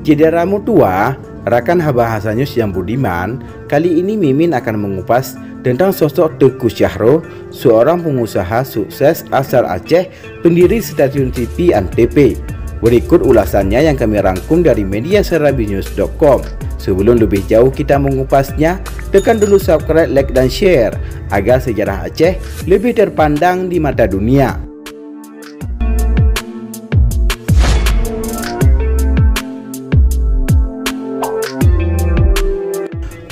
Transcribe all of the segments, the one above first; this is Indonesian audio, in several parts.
Cedera Mutua, rakan Bahasa News yang budiman, kali ini Mimin akan mengupas tentang sosok Teuku Syahrul, seorang pengusaha sukses asal Aceh, pendiri stasiun TV Antv. Berikut ulasannya yang kami rangkum dari media serabinews.com. Sebelum lebih jauh kita mengupasnya, tekan dulu subscribe, like, dan share agar sejarah Aceh lebih terpandang di mata dunia.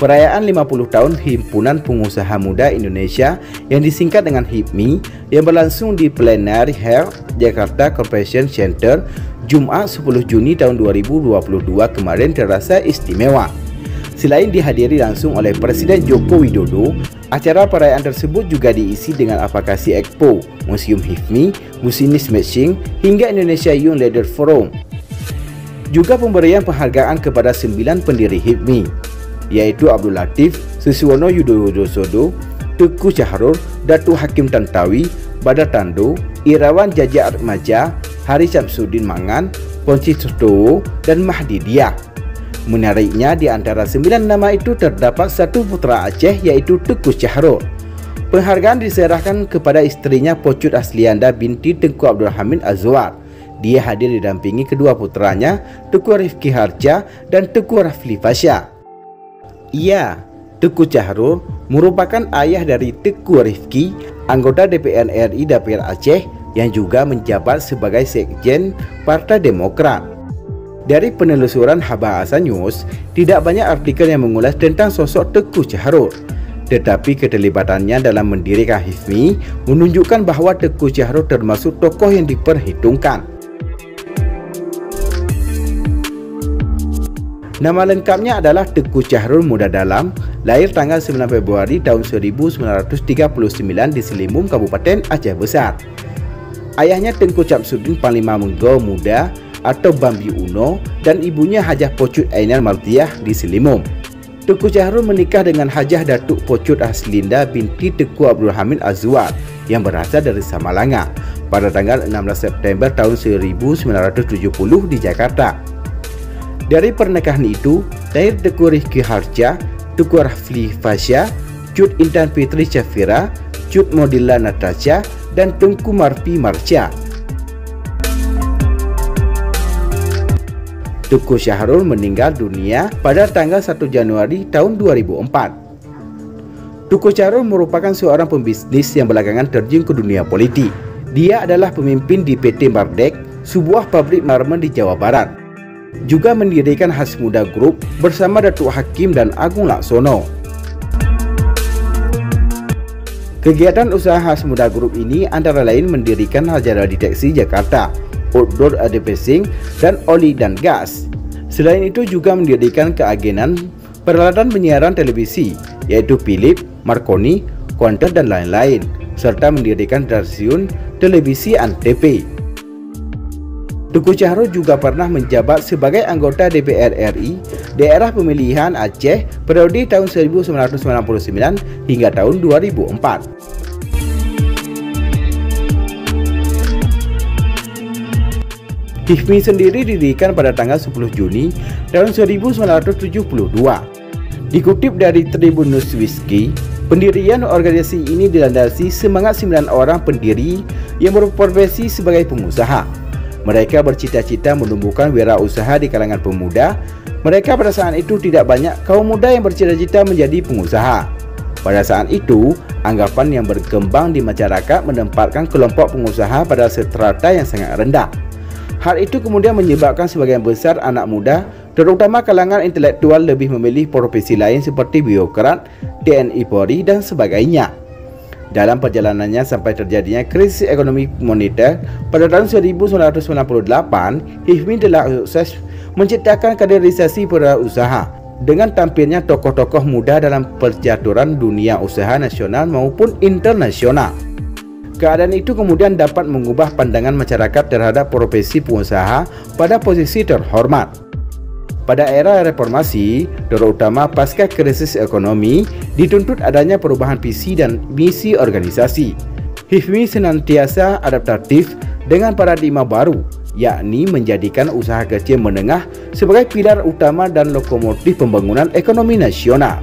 Perayaan 50 tahun Himpunan Pengusaha Muda Indonesia yang disingkat dengan HIPMI yang berlangsung di Plenary Hall Jakarta Convention Center Jumat 10 Juni tahun 2022 kemarin terasa istimewa. Selain dihadiri langsung oleh Presiden Joko Widodo, acara perayaan tersebut juga diisi dengan Apakasi Expo, Museum HIPMI, Business Matching, hingga Indonesia Young Leader Forum. Juga pemberian penghargaan kepada 9 pendiri HIPMI, yaitu Abdul Latif, Suswono Yudhoyono, Teuku Syahrul, Datuk Hakim Tantawi, Badar Tando, Irawan Jaja Atmaja, Hari Syamsuddin Mangan, Ponci Sutowo, dan Mahdi Diah. Menariknya, di antara 9 nama itu terdapat satu putra Aceh, yaitu Teuku Syahrul. Penghargaan diserahkan kepada istrinya Pocut Aslianda binti Tengku Abdul Hamid Azwar. Dia hadir didampingi kedua putranya, Teuku Rifki Harja dan Teuku Rafli Fasya. Ia, Teuku Syahrul, merupakan ayah dari Teuku Rifki, anggota DPR RI Dapil Aceh yang juga menjabat sebagai Sekjen Partai Demokrat. Dari penelusuran Bahasa News, tidak banyak artikel yang mengulas tentang sosok Teuku Syahrul. Tetapi keterlibatannya dalam mendirikan HIPMI menunjukkan bahwa Teuku Syahrul termasuk tokoh yang diperhitungkan. Nama lengkapnya adalah Teuku Syahrul Muda Dalam, lahir tanggal 9 Februari tahun 1939 di Selimum, Kabupaten Aceh Besar. Ayahnya Tengku Syamsuddin Panglima Menggau Muda atau Bambi Uno dan ibunya Hajah Pocut Ainal Martiah di Selimum. Teuku Syahrul menikah dengan Hajah Datuk Pocut Aslinda binti Tengku Abdul Hamid Azwar yang berasal dari Samalanga pada tanggal 16 September tahun 1970 di Jakarta. Dari pernikahan itu, lahir Teuku Rifki Harja, Teuku Rafli Fasya, Cut Intan Fitri Syafira, Cut Modilla Natasha, dan Tengku Marpi Marsha. Teuku Syahrul meninggal dunia pada tanggal 1 Januari tahun 2004. Teuku Syahrul merupakan seorang pembisnis yang belakangan terjun ke dunia politik. Dia adalah pemimpin di PT Mardek, sebuah pabrik marmer di Jawa Barat. Juga mendirikan Hasmuda Group bersama Datuk Hakim dan Agung Laksono. Kegiatan usaha Hasmuda Group ini antara lain mendirikan Hajara Deteksi Jakarta, Outdoor Advertising, dan Oli dan Gas. Selain itu juga mendirikan keagenan peralatan penyiaran televisi, yaitu Philips, Marconi, Quantum, dan lain-lain, serta mendirikan stasiun televisi Antv. Teuku Syahrul juga pernah menjabat sebagai anggota DPR RI daerah pemilihan Aceh periode tahun 1999 hingga tahun 2004. HIPMI sendiri didirikan pada tanggal 10 Juni tahun 1972. Dikutip dari Tribun Newswiki, pendirian organisasi ini dilandasi semangat 9 orang pendiri yang berprofesi sebagai pengusaha. Mereka bercita-cita menumbuhkan wirausaha di kalangan pemuda. Mereka pada saat itu tidak banyak kaum muda yang bercita-cita menjadi pengusaha. Pada saat itu, anggapan yang berkembang di masyarakat menempatkan kelompok pengusaha pada strata yang sangat rendah. Hal itu kemudian menyebabkan sebagian besar anak muda, terutama kalangan intelektual, lebih memilih profesi lain seperti birokrat, TNI Polri, dan sebagainya. Dalam perjalanannya sampai terjadinya krisis ekonomi moneter pada tahun 1998, HIPMI telah sukses menciptakan kaderisasi wirausaha dengan tampilnya tokoh-tokoh muda dalam percaturan dunia usaha nasional maupun internasional. Keadaan itu kemudian dapat mengubah pandangan masyarakat terhadap profesi pengusaha pada posisi terhormat. Pada era reformasi, terutama pasca krisis ekonomi, dituntut adanya perubahan visi dan misi organisasi. HIPMI senantiasa adaptatif dengan paradigma baru yakni menjadikan usaha kecil menengah sebagai pilar utama dan lokomotif pembangunan ekonomi nasional.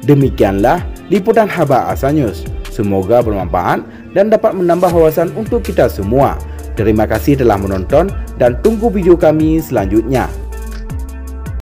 Demikianlah liputan Haba Asa News. Semoga bermanfaat dan dapat menambah wawasan untuk kita semua. Terima kasih telah menonton dan tunggu video kami selanjutnya.